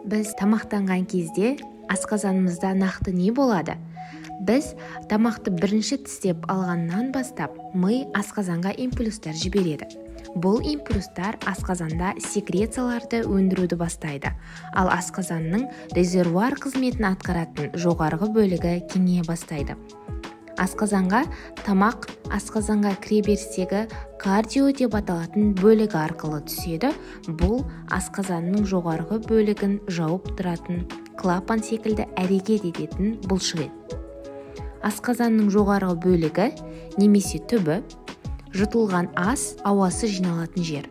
Біз тамақтанған кезде асқазанымызда нақты не болады? Біз тамақты бірінші тістеп алғаннан бастап ми асқазанға импульстар жібереді. Бұл импульстар асқазанда секрецияларды өндіруді бастайды, ал асқазанның резервуар қызметін атқаратын жоғарғы бөлігі кеңейе бастайды. Асқазанға тамақ асқазанға кіреберістегі кардио деп аталатын бөлігі арқылы түседі. Бұл асқазанның жоғарғы бөлігін жауып тұратын клапан секілді әрекет ететін бұлшықет. Асқазанның жоғарғы бөлігі немесе түбі жұтылған ас ауасы жиналатын жер.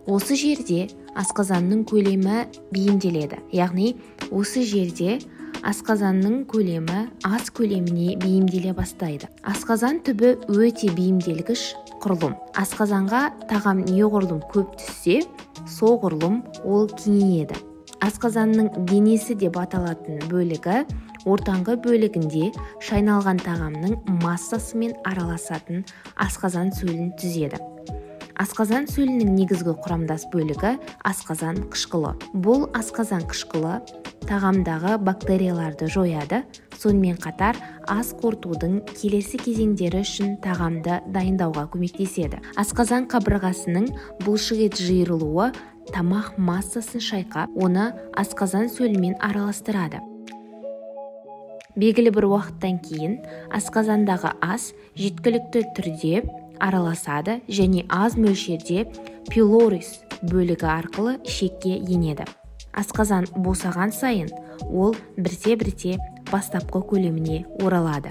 Осы жерде асқазанның көлемі бейімделеді. Яғни осы жерде асқазанның көлемі ас көлеміне бейімделе бастайды. Асқазан түбі өте бейімделгіш құрылым. Асқазанға тағам неғұрлым көп түссе, соғұрлым ол кеңейеді. Асқазанның денесі деп аталатын бөлігі ортаңғы бөлігінде шайналған тағамның массасымен араласатын асқазан сөлін түзеді. Асқазан сөлінің негізгі құрамдас бөлігі асқазан қышқылы. Бұл асқазан қышқылы тағамдағы бактерияларды жояды, сонымен қатар ас қорытудың келесі кезеңдері үшін тағамды дайындауға көмектеседі. Асқазан қабырғасының бұлшықет жиырылуы тамақ массасын шайқап, оны асқазан сөлімен араластырады. Белгілі бір уақыттан кейін асқазандағы ас жеткілікті түрде араласады және аз мөлшерде пилорис бөлігі арқылы ішекке енеді. Асқазан босаған сайын ол бірте-бірте бастапқы көлеміне оралады.